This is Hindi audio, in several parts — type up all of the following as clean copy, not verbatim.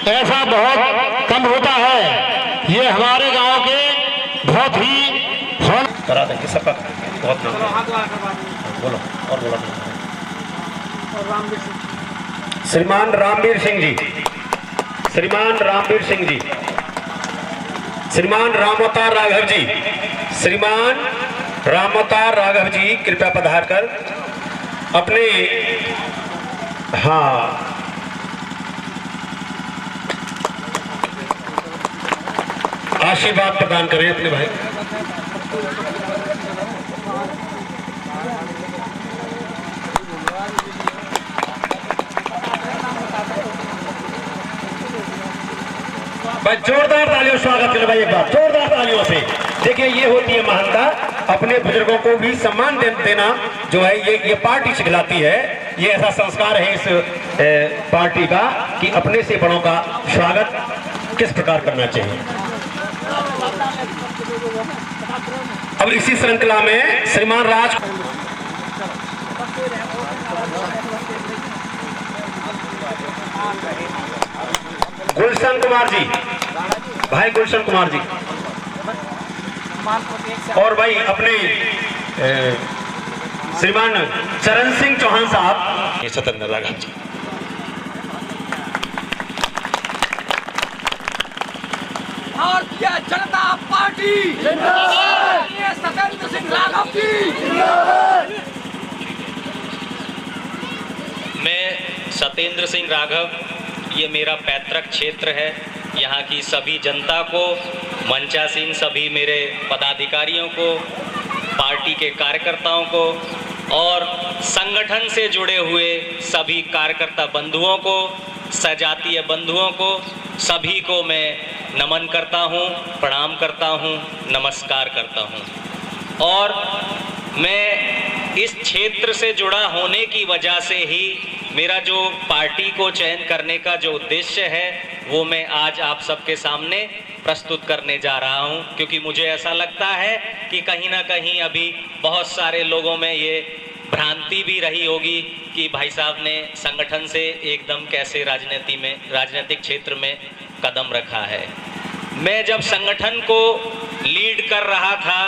ऐसा बहुत कम होता है। ये हमारे गांव के बहुत ही करा देंगे सबका बहुत नाम बोलो और बोलो। श्रीमान रामवीर सिंह जी, श्रीमान रामवीर सिंह जी, श्रीमान रामअवतार राघव जी, श्रीमान रामअवतार राघव जी कृपया पधार कर अपने आशीर्वाद प्रदान करें अपने भाई। भाई जोरदार तालियों स्वागत करें भाई, एक बार जोरदार तालियों से। देखिए ये होती है महानता, अपने बुजुर्गों को भी सम्मान देना जो है ये पार्टी सिखलाती है। ये ऐसा संस्कार है इस पार्टी का कि अपने से बड़ों का स्वागत किस प्रकार करना चाहिए। अब इसी श्रृंखला में श्रीमान राज गुलशन कुमार जी, भाई गुलशन कुमार जी, और भाई अपने श्रीमान चरण सिंह चौहान साहब, सत्येंद्र राघव जी। भारतीय जनता पार्टी जिंदाबाद, सत्येंद्र सिंह राघव जी जिंदाबाद। मैं सत्येंद्र सिंह राघव, ये मेरा पैतृक क्षेत्र है। यहाँ की सभी जनता को, मंचासीन सभी मेरे पदाधिकारियों को, पार्टी के कार्यकर्ताओं को और संगठन से जुड़े हुए सभी कार्यकर्ता बंधुओं को, सजातीय बंधुओं को, सभी को मैं नमन करता हूँ, प्रणाम करता हूँ, नमस्कार करता हूँ। और मैं इस क्षेत्र से जुड़ा होने की वजह से ही मेरा जो पार्टी को चयन करने का जो उद्देश्य है वो मैं आज आप सबके सामने प्रस्तुत करने जा रहा हूं, क्योंकि मुझे ऐसा लगता है कि कहीं ना कहीं अभी बहुत सारे लोगों में ये भ्रांति भी रही होगी कि भाई साहब ने संगठन से एकदम कैसे राजनीतिक क्षेत्र में कदम रखा है। मैं जब संगठन को लीड कर रहा था,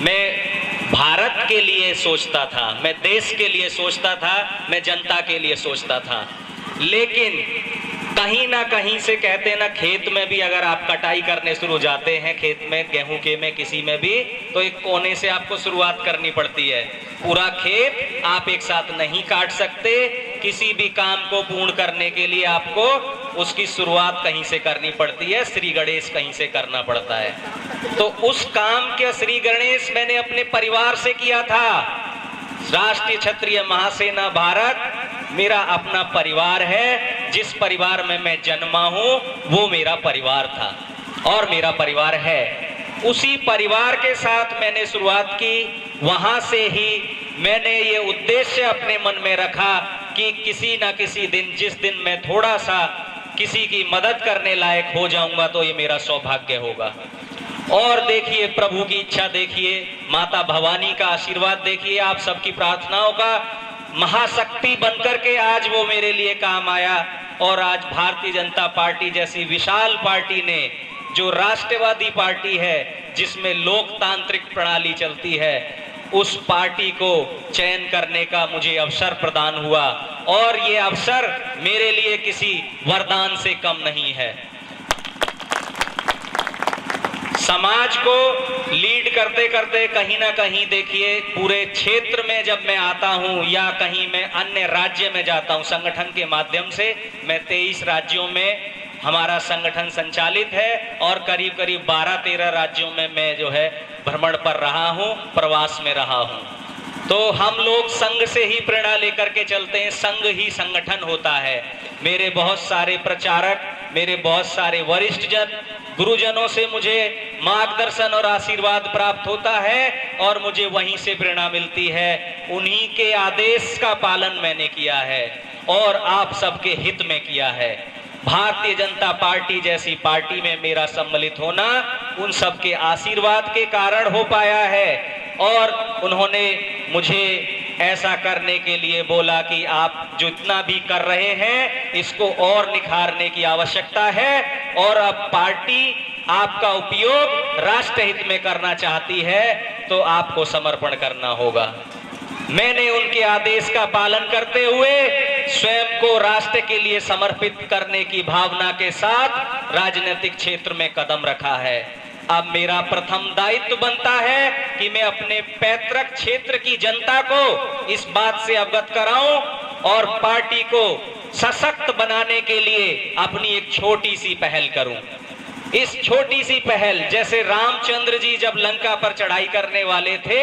मैं भारत के लिए सोचता था, मैं देश के लिए सोचता था, मैं जनता के लिए सोचता था। लेकिन कहीं ना कहीं से कहते ना, खेत में भी अगर आप कटाई करने शुरू हो जाते हैं, खेत में गेहूं के में किसी में भी, तो एक कोने से आपको शुरुआत करनी पड़ती है। पूरा खेत आप एक साथ नहीं काट सकते। किसी भी काम को पूर्ण करने के लिए आपको उसकी शुरुआत कहीं से करनी पड़ती है, श्री गणेश कहीं से करना पड़ता है। तो उस काम के श्री गणेश मैंने अपने परिवार से किया था। राष्ट्रीय क्षत्रिय महासेना भारत मेरा अपना परिवार है। जिस परिवार में मैं जन्मा हूं वो मेरा परिवार था और मेरा परिवार है। उसी परिवार के साथ मैंने शुरुआत की। वहां से ही मैंने ये उद्देश्य अपने मन में रखा कि किसी ना किसी दिन, जिस दिन मैं थोड़ा सा किसी की मदद करने लायक हो जाऊंगा तो ये मेरा सौभाग्य होगा। और देखिए, प्रभु की इच्छा देखिए, माता भवानी का आशीर्वाद देखिए, आप सबकी प्रार्थनाओं का महाशक्ति बनकर के आज वो मेरे लिए काम आया। और आज भारतीय जनता पार्टी जैसी विशाल पार्टी ने, जो राष्ट्रवादी पार्टी है, जिसमें लोकतांत्रिक प्रणाली चलती है, उस पार्टी को चयन करने का मुझे अवसर प्रदान हुआ। और ये अवसर मेरे लिए किसी वरदान से कम नहीं है। समाज को लीड करते करते कहीं ना कहीं देखिए, पूरे क्षेत्र में जब मैं आता हूं या कहीं मैं अन्य राज्य में जाता हूं, संगठन के माध्यम से मैं 23 राज्यों में हमारा संगठन संचालित है और करीब करीब 12-13 राज्यों में मैं जो है भ्रमण पर रहा हूं, प्रवास में रहा हूं। तो हम लोग संघ से ही प्रेरणा लेकर के चलते हैं, संघ ही संगठन होता है। मेरे बहुत सारे प्रचारक, मेरे बहुत सारे वरिष्ठ जन, गुरुजनों से मुझे मार्गदर्शन और आशीर्वाद प्राप्त होता है और मुझे वहीं से प्रेरणा मिलती है। उन्हीं के आदेश का पालन मैंने किया है और आप सबके हित में किया है। भारतीय जनता पार्टी जैसी पार्टी में मेरा सम्मिलित होना उन सबके आशीर्वाद के कारण हो पाया है और उन्होंने मुझे ऐसा करने के लिए बोला कि आप जितना भी कर रहे हैं इसको और निखारने की आवश्यकता है, और अब पार्टी आपका उपयोग राष्ट्र हित में करना चाहती है तो आपको समर्पण करना होगा। मैंने उनके आदेश का पालन करते हुए स्वयं को राष्ट्र के लिए समर्पित करने की भावना के साथ राजनीतिक क्षेत्र में कदम रखा है। अब मेरा प्रथम दायित्व बनता है कि मैं अपने पैतृक क्षेत्र की जनता को इस बात से अवगत कराऊं और पार्टी को सशक्त बनाने के लिए अपनी एक छोटी सी पहल करूं। इस छोटी सी पहल, जैसे रामचंद्र जी जब लंका पर चढ़ाई करने वाले थे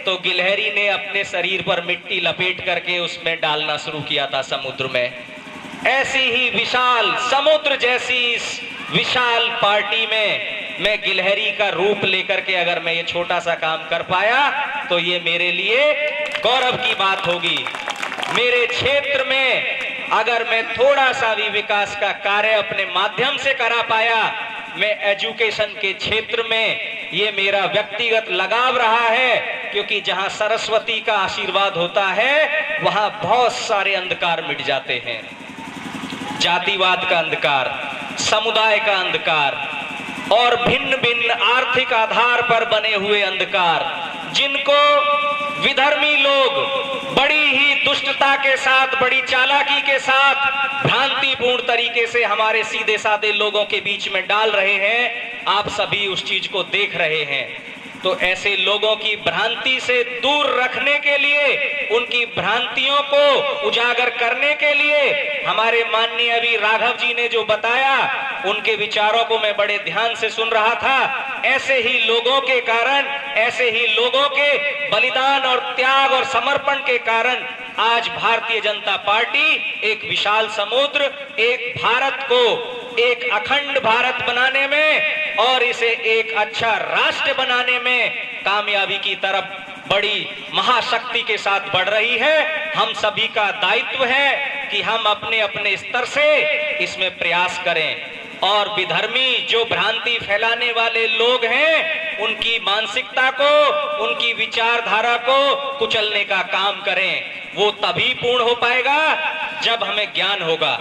तो गिलहरी ने अपने शरीर पर मिट्टी लपेट करके उसमें डालना शुरू किया था समुद्र में, ऐसी ही विशाल समुद्र जैसी इस विशाल पार्टी में मैं गिलहरी का रूप लेकर के अगर मैं ये छोटा सा काम कर पाया तो ये मेरे लिए गौरव की बात होगी। मेरे क्षेत्र में अगर मैं थोड़ा सा भी विकास का कार्य अपने माध्यम से करा पाया, मैं एजुकेशन के क्षेत्र में ये मेरा व्यक्तिगत लगाव रहा है, क्योंकि जहां सरस्वती का आशीर्वाद होता है वहां बहुत सारे अंधकार मिट जाते हैं। जातिवाद का अंधकार, समुदाय का अंधकार और भिन्न भिन्न आर्थिक आधार पर बने हुए अंधकार, जिनको विधर्मी लोग बड़ी ही दुष्टता के साथ, बड़ी चालाकी के साथ भ्रांतिपूर्ण तरीके से हमारे सीधे साधे लोगों के बीच में डाल रहे हैं, आप सभी उस चीज को देख रहे हैं। तो ऐसे लोगों की भ्रांति से दूर रखने के लिए, उनकी भ्रांतियों को उजागर करने के लिए हमारे माननीय अभी राघव जी ने जो बताया, उनके विचारों को मैं बड़े ध्यान से सुन रहा था। ऐसे ही लोगों के कारण, ऐसे ही लोगों के बलिदान और त्याग और समर्पण के कारण आज भारतीय जनता पार्टी एक विशाल समुद्र, एक भारत को एक अखंड भारत बनाने में और इसे एक अच्छा राष्ट्र बनाने में कामयाबी की तरफ बड़ी महाशक्ति के साथ बढ़ रही है। हम सभी का दायित्व है कि हम अपने अपने स्तर से इसमें प्रयास करें और विधर्मी जो भ्रांति फैलाने वाले लोग हैं उनकी मानसिकता को, उनकी विचारधारा को कुचलने का काम करें। वो तभी पूर्ण हो पाएगा जब हमें ज्ञान होगा,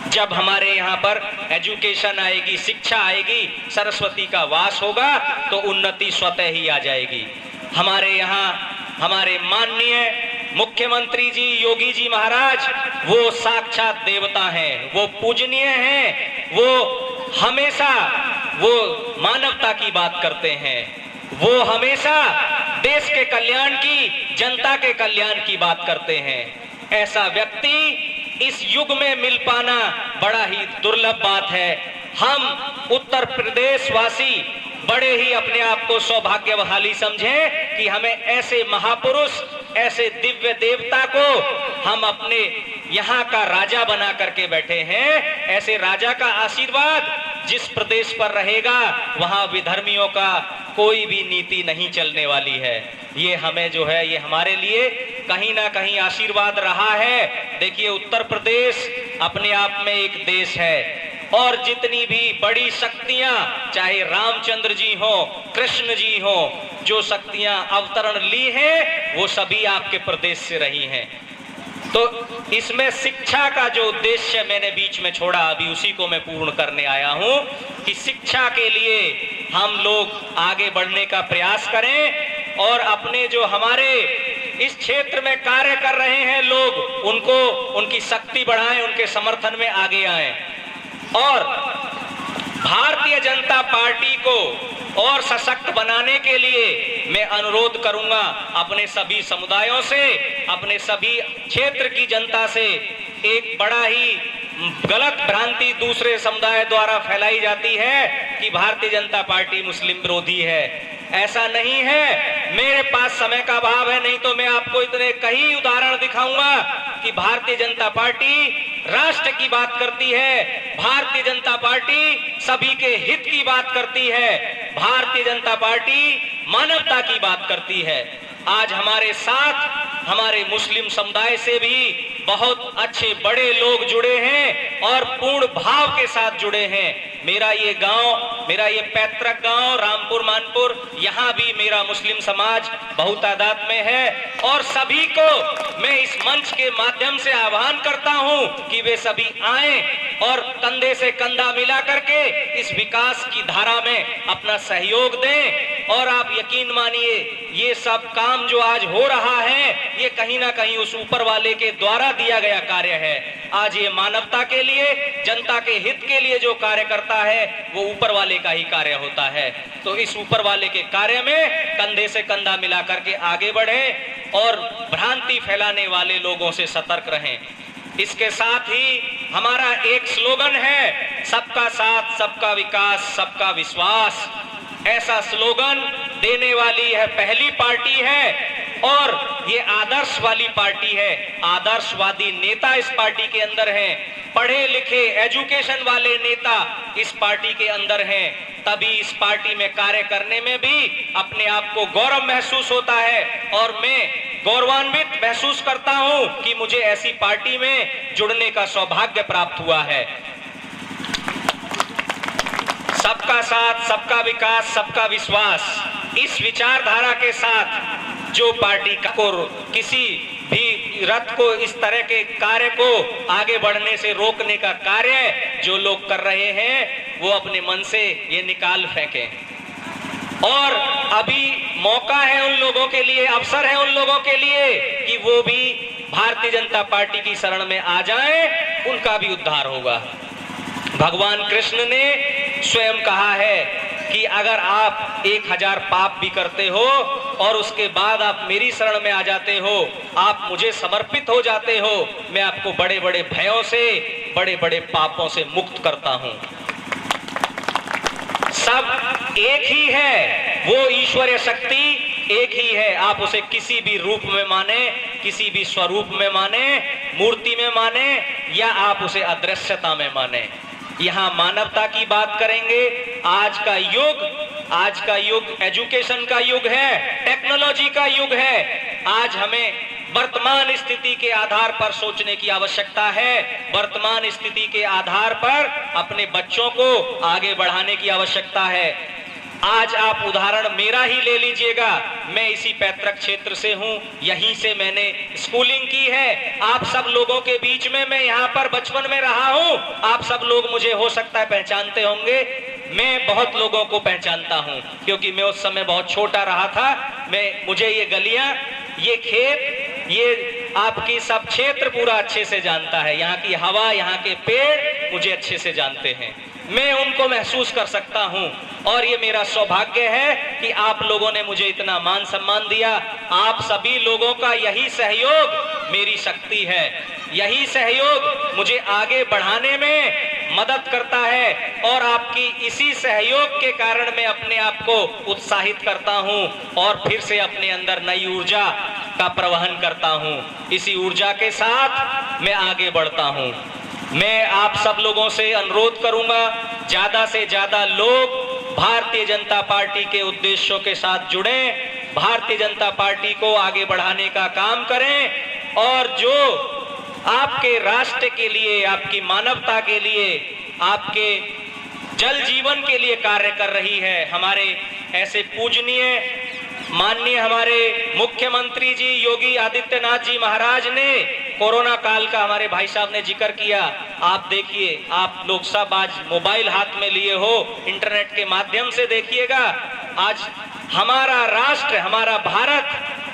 जब हमारे यहाँ पर एजुकेशन आएगी, शिक्षा आएगी, सरस्वती का वास होगा तो उन्नति स्वतः ही आ जाएगी। हमारे यहाँ हमारे माननीय मुख्यमंत्री जी योगी जी महाराज वो साक्षात देवता हैं, वो पूजनीय हैं, वो हमेशा वो मानवता की बात करते हैं, वो हमेशा देश के कल्याण की, जनता के कल्याण की बात करते हैं। ऐसा व्यक्ति इस युग में मिल पाना बड़ा ही दुर्लभ बात है। हम उत्तर प्रदेश वासी बड़े ही अपने आप को सौभाग्यशाली समझें कि हमें ऐसे महापुरुष, ऐसे दिव्य देवता को हम अपने यहाँ का राजा बना करके बैठे हैं। ऐसे राजा का आशीर्वाद जिस प्रदेश पर रहेगा वहां विधर्मियों का कोई भी नीति नहीं चलने वाली है। ये हमें जो है, ये हमारे लिए कहीं ना कहीं आशीर्वाद रहा है। देखिए, उत्तर प्रदेश अपने आप में एक देश है और जितनी भी बड़ी शक्तियां, चाहे रामचंद्र जी हो, कृष्ण जी हो, जो शक्तियां अवतरण ली हैं वो सभी आपके प्रदेश से रही हैं। तो इसमें शिक्षा का जो उद्देश्य मैंने बीच में छोड़ा, अभी उसी को मैं पूर्ण करने आया हूं कि शिक्षा के लिए हम लोग आगे बढ़ने का प्रयास करें और अपने जो हमारे इस क्षेत्र में कार्य कर रहे हैं लोग, उनको उनकी शक्ति बढ़ाएं, उनके समर्थन में आगे आएं और भारतीय जनता पार्टी को और सशक्त बनाने के लिए मैं अनुरोध करूंगा अपने सभी समुदायों से, अपने सभी क्षेत्र की जनता से। एक बड़ा ही गलत भ्रांति दूसरे समुदाय द्वारा फैलाई जाती है कि भारतीय जनता पार्टी मुस्लिम विरोधी है। ऐसा नहीं है। मेरे पास समय का अभाव है, नहीं तो मैं आपको इतने कई उदाहरण दिखाऊंगा कि भारतीय जनता पार्टी राष्ट्र की बात करती है, भारतीय जनता पार्टी सभी के हित की बात करती है, भारतीय जनता पार्टी मानवता की बात करती है। आज हमारे साथ हमारे मुस्लिम समुदाय से भी बहुत अच्छे बड़े लोग जुड़े हैं और पूर्ण भाव के साथ जुड़े हैं। मेरा ये गांव, मेरा ये पैतृक गांव रामपुर मानपुर, यहाँ भी मेरा मुस्लिम समाज बहुत तादाद में है और सभी को मैं इस मंच के माध्यम से आह्वान करता हूं कि वे सभी आएं और कंधे से कंधा मिला करके इस विकास की धारा में अपना सहयोग दें। और आप यकीन मानिए ये सब काम जो आज हो रहा है ये कहीं ना कहीं उस ऊपर वाले के द्वारा दिया गया कार्य है। आज ये मानवता के लिए, जनता के हित के लिए जो कार्य करता है वो ऊपर वाले का ही कार्य होता है। तो इस ऊपर वाले के कार्य में कंधे से कंधा मिला करके आगे बढ़ें और भ्रांति फैलाने वाले लोगों से सतर्क रहें। इसके साथ ही हमारा एक स्लोगन है, सबका साथ, सबका विकास, सबका विश्वास। ऐसा स्लोगन देने वाली यह पहली पार्टी है और ये आदर्श वाली पार्टी है। आदर्शवादी नेता इस पार्टी के अंदर हैं, पढ़े लिखे एजुकेशन वाले नेता इस पार्टी के अंदर हैं। तभी इस पार्टी में कार्य करने में भी अपने आप को गौरव महसूस होता है और मैं गौरवान्वित महसूस करता हूं कि मुझे ऐसी पार्टी में जुड़ने का सौभाग्य प्राप्त हुआ है। सबका साथ, सबका विकास, सबका विश्वास, इस विचारधारा के साथ जो पार्टी को किसी भी रथ को, इस तरह के कार्य को आगे बढ़ने से रोकने का कार्य जो लोग कर रहे हैं वो अपने मन से ये निकाल फेंकें। और अभी मौका है उन लोगों के लिए, अवसर है उन लोगों के लिए कि वो भी भारतीय जनता पार्टी की शरण में आ जाएं, उनका भी उद्धार होगा। भगवान कृष्ण ने स्वयं कहा है कि अगर आप 1000 पाप भी करते हो और उसके बाद आप मेरी शरण में आ जाते हो, आप मुझे समर्पित हो जाते हो, मैं आपको बड़े बड़े भयों से, बड़े बड़े पापों से मुक्त करता हूं। सब एक ही है, वो ईश्वरीय शक्ति एक ही है। आप उसे किसी भी रूप में माने, किसी भी स्वरूप में माने, मूर्ति में माने या आप उसे अदृश्यता में माने। यहाँ मानवता की बात करेंगे। आज का युग एजुकेशन का युग है, टेक्नोलॉजी का युग है। आज हमें वर्तमान स्थिति के आधार पर सोचने की आवश्यकता है। वर्तमान स्थिति के आधार पर अपने बच्चों को आगे बढ़ाने की आवश्यकता है। आज आप उदाहरण मेरा ही ले लीजिएगा, मैं इसी पैतृक क्षेत्र से हूं, यहीं से मैंने स्कूलिंग की है। आप सब लोगों के बीच में मैं यहाँ पर बचपन में रहा हूं। आप सब लोग मुझे हो सकता है पहचानते होंगे, मैं बहुत लोगों को पहचानता हूं क्योंकि मैं उस समय बहुत छोटा रहा था। मुझे ये गलियां, ये खेत, ये आपकी सब क्षेत्र पूरा अच्छे से जानता है। यहाँ की हवा, यहाँ के पेड़ मुझे अच्छे से जानते हैं, मैं उनको महसूस कर सकता हूं। और ये मेरा सौभाग्य है कि आप लोगों ने मुझे इतना मान सम्मान दिया। आप सभी लोगों का यही सहयोग मेरी शक्ति है, यही सहयोग मुझे आगे बढ़ाने में मदद करता है और आपकी इसी सहयोग के कारण मैं अपने आप को उत्साहित करता हूं और फिर से अपने अंदर नई ऊर्जा का प्रवहन करता हूं। इसी ऊर्जा के साथ मैं आगे बढ़ता हूं। मैं आप सब लोगों से अनुरोध करूंगा, ज्यादा से ज्यादा लोग भारतीय जनता पार्टी के उद्देश्यों के साथ जुड़ें, भारतीय जनता पार्टी को आगे बढ़ाने का काम करें और जो आपके राष्ट्र के लिए, आपकी मानवता के लिए, आपके जल जीवन के लिए कार्य कर रही है। हमारे ऐसे पूजनीय माननीय हमारे मुख्यमंत्री जी योगी आदित्यनाथ जी महाराज ने कोरोना काल का हमारे भाई साहब ने जिक्र किया। आप देखिए, आप लोग सब आज मोबाइल हाथ में लिए हो, इंटरनेट के माध्यम से देखिएगा आज हमारा राष्ट्र, हमारा भारत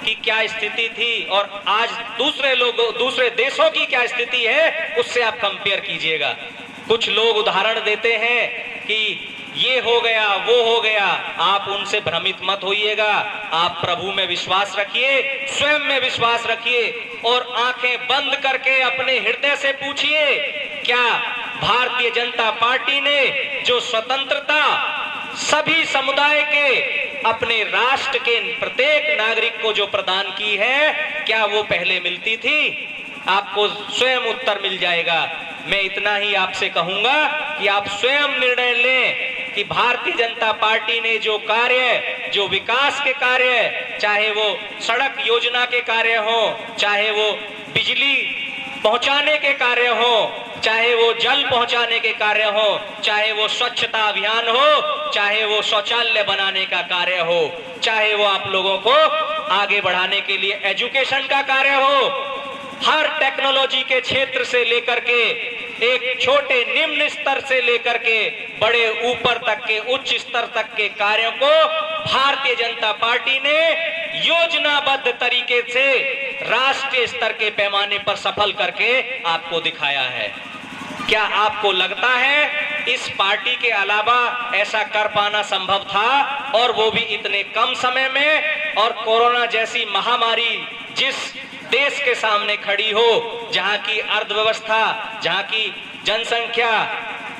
की क्या स्थिति थी और आज दूसरे देशों की क्या स्थिति है, उससे आप कंपेयर कीजिएगा। कुछ लोग उदाहरण देते हैं कि ये हो गया, वो हो गया, आप उनसे भ्रमित मत होइएगा। आप प्रभु में विश्वास रखिए, स्वयं में विश्वास रखिए और आंखें बंद करके अपने हृदय से पूछिए, क्या भारतीय जनता पार्टी ने जो स्वतंत्रता सभी समुदाय के, अपने राष्ट्र के प्रत्येक नागरिक को जो प्रदान की है, क्या वो पहले मिलती थी? आपको स्वयं उत्तर मिल जाएगा। मैं इतना ही आपसे कहूंगा कि आप स्वयं निर्णय लें कि भारतीय जनता पार्टी ने जो कार्य, जो विकास के कार्य, चाहे वो सड़क योजना के कार्य हो, चाहे वो बिजली पहुंचाने के कार्य हो, चाहे वो जल पहुंचाने के कार्य हो, चाहे वो स्वच्छता अभियान हो, चाहे वो शौचालय बनाने का कार्य हो, चाहे वो आप लोगों को आगे बढ़ाने के लिए एजुकेशन का कार्य हो, हर टेक्नोलॉजी के क्षेत्र से लेकर के एक छोटे निम्न स्तर से लेकर के बड़े ऊपर तक के उच्च स्तर तक के कार्यों को भारतीय जनता पार्टी ने योजनाबद्ध तरीके से राष्ट्रीय स्तर के पैमाने पर सफल करके आपको दिखाया है। क्या आपको लगता है इस पार्टी के अलावा ऐसा कर पाना संभव था, और वो भी इतने कम समय में? और कोरोना जैसी महामारी जिस देश के सामने खड़ी हो, जहां की अर्थव्यवस्था, जहां की जनसंख्या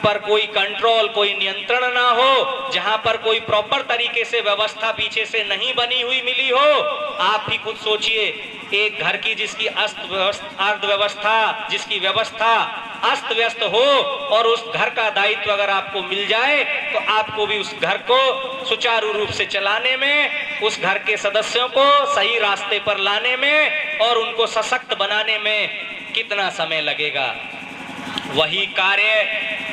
पर कोई कंट्रोल, कोई नियंत्रण ना हो, जहां पर कोई प्रॉपर तरीके से व्यवस्था पीछे से नहीं बनी हुई मिली हो, आप ही खुद सोचिए, एक घर की जिसकी अर्थव्यवस्था, जिसकी व्यवस्था अस्त व्यस्त हो, और उस घर का दायित्व अगर आपको मिल जाए तो आपको भी उस घर को सुचारू रूप से चलाने में, उस घर के सदस्यों को सही रास्ते पर लाने में और उनको सशक्त बनाने में कितना समय लगेगा। वही कार्य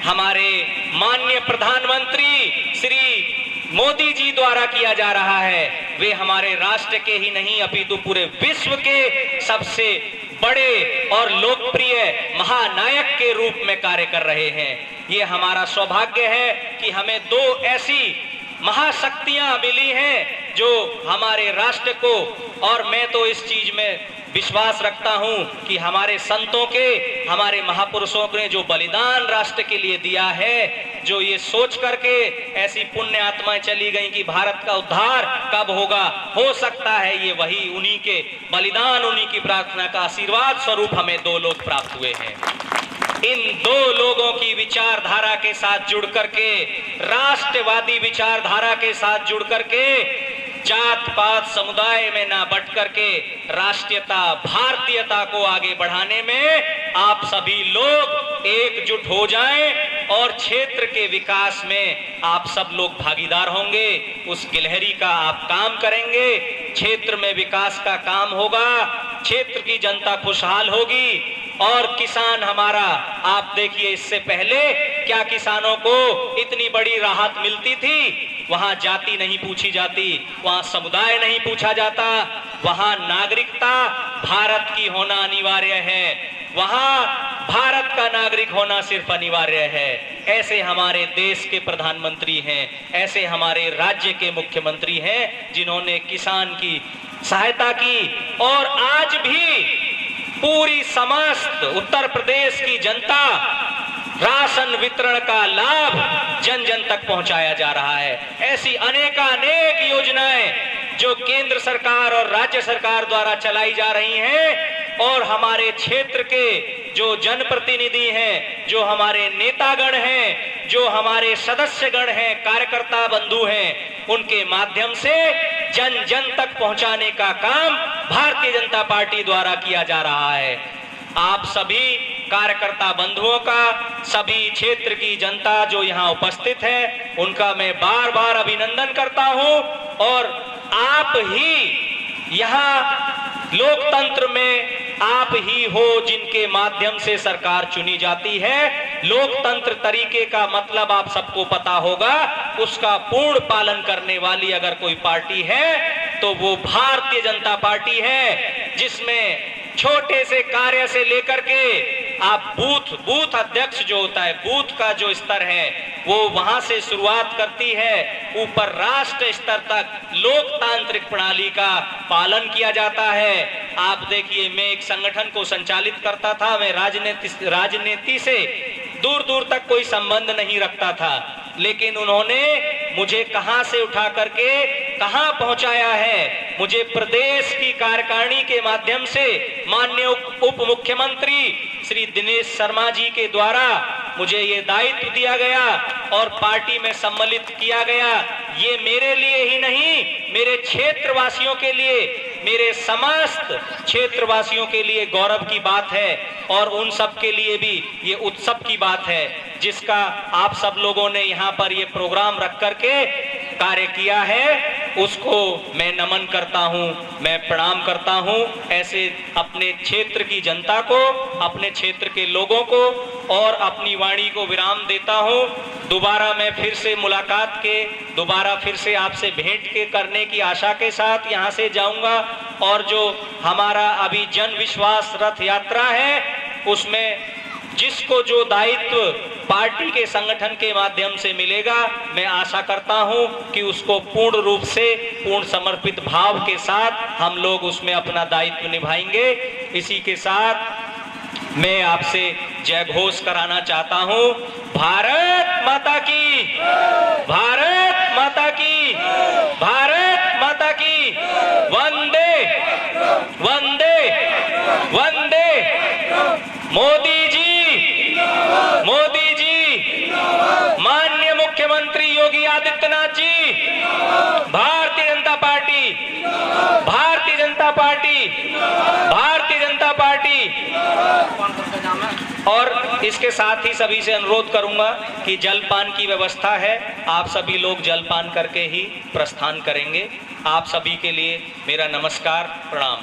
हमारे माननीय प्रधानमंत्री श्री मोदी जी द्वारा किया जा रहा है। वे हमारे राष्ट्र के ही नहीं अपितु पूरे विश्व के सबसे बड़े और लोकप्रिय महानायक के रूप में कार्य कर रहे हैं। ये हमारा सौभाग्य है कि हमें दो ऐसी महाशक्तियां मिली हैं जो हमारे राष्ट्र को, और मैं तो इस चीज में विश्वास रखता हूं कि हमारे संतों के, हमारे महापुरुषों ने जो बलिदान राष्ट्र के लिए दिया है, जो ये सोच करके ऐसी पुण्य आत्माएं चली गई कि भारत का उद्धार कब होगा, हो सकता है ये वही उन्हीं के बलिदान, उन्हीं की प्रार्थना का आशीर्वाद स्वरूप हमें दो लोग प्राप्त हुए हैं। इन दो लोगों की विचारधारा के साथ जुड़ करके, राष्ट्रवादी विचारधारा के साथ जुड़ करके, जात पात समुदाय में ना बट करके राष्ट्रीयता, भारतीयता को आगे बढ़ाने में आप सभी लोग एकजुट हो जाएं और क्षेत्र के विकास में आप सब लोग भागीदार होंगे। उस गिलहरी का आप काम करेंगे, क्षेत्र में विकास का काम होगा, क्षेत्र की जनता खुशहाल होगी। और किसान हमारा, आप देखिए इससे पहले क्या किसानों को इतनी बड़ी राहत मिलती थी? वहां जाति नहीं पूछी जाती, वहां समुदाय नहीं पूछा जाता, वहां नागरिकता भारत की होना अनिवार्य है, वहां भारत का नागरिक होना सिर्फ अनिवार्य है। ऐसे हमारे देश के प्रधानमंत्री हैं, ऐसे हमारे राज्य के मुख्यमंत्री हैं जिन्होंने किसान की सहायता की, और आज भी पूरी समस्त उत्तर प्रदेश की जनता राशन वितरण का लाभ जन जन तक पहुंचाया जा रहा है। ऐसी अनेकानेक योजनाएं जो केंद्र सरकार और राज्य सरकार द्वारा चलाई जा रही हैं, और हमारे क्षेत्र के जो जनप्रतिनिधि हैं, जो हमारे नेतागण हैं, जो हमारे सदस्यगण हैं, कार्यकर्ता बंधु हैं, उनके माध्यम से जन जन तक पहुंचाने का काम भारतीय जनता पार्टी द्वारा किया जा रहा है। आप सभी कार्यकर्ता बंधुओं का, सभी क्षेत्र की जनता जो यहाँ उपस्थित है, उनका मैं बार बार अभिनंदन करता हूं। और आप ही यहाँ लोकतंत्र में आप ही हो जिनके माध्यम से सरकार चुनी जाती है। लोकतंत्र तरीके का मतलब आप सबको पता होगा, उसका पूर्ण पालन करने वाली अगर कोई पार्टी है तो वो भारतीय जनता पार्टी है, जिसमें छोटे से कार्य से लेकर के आप बूथ अध्यक्ष जो होता है, बूथ का जो स्तर है वो वहां से शुरुआत करती है, ऊपर राष्ट्र स्तर तक लोकतांत्रिक प्रणाली का पालन किया जाता है। आप देखिए, मैं एक संगठन को संचालित करता था, मैं राजनीति से दूर दूर तक कोई संबंध नहीं रखता था, लेकिन उन्होंने मुझे कहां से उठा करके कहां पहुंचाया है। मुझे प्रदेश की कार्यकारिणी के माध्यम से माननीय उप मुख्यमंत्री श्री दिनेश शर्मा जी के द्वारा मुझे ये दायित्व दिया गया और पार्टी में सम्मिलित किया गया। ये मेरे लिए ही नहीं, मेरे क्षेत्रवासियों के लिए, मेरे समस्त क्षेत्रवासियों के लिए गौरव की बात है, और उन सब के लिए भी ये उत्सव की बात है, जिसका आप सब लोगों ने यहाँ पर ये प्रोग्राम रख करके कार्य किया है। उसको मैं नमन करता हूं, मैं प्रणाम करता हूं। ऐसे अपने क्षेत्र की जनता को, अपने क्षेत्र के लोगों को और अपनी वाणी को विराम देता हूं। दोबारा मैं फिर से मुलाकात के, दोबारा फिर से आपसे भेंट के करने की आशा के साथ यहां से जाऊंगा। और जो हमारा अभी जन विश्वास रथ यात्रा है, उसमें जिसको जो दायित्व पार्टी के संगठन के माध्यम से मिलेगा, मैं आशा करता हूं कि उसको पूर्ण रूप से, पूर्ण समर्पित भाव के साथ हम लोग उसमें अपना दायित्व निभाएंगे। इसी के साथ मैं आपसे जय घोष कराना चाहता हूं। भारत माता की, भारत माता की, भारत माता की। वंदे वंदे वंदे। मोदी जी, मोदी जी, माननीय मुख्यमंत्री Yogi Adityanath ji, Bharatiya Janata party, Bharatiya Janata party, Bharatiya Janata party. और इसके साथ ही सभी से अनुरोध करूंगा कि जलपान की व्यवस्था है, आप सभी लोग जलपान करके ही प्रस्थान करेंगे। आप सभी के लिए मेरा नमस्कार, प्रणाम।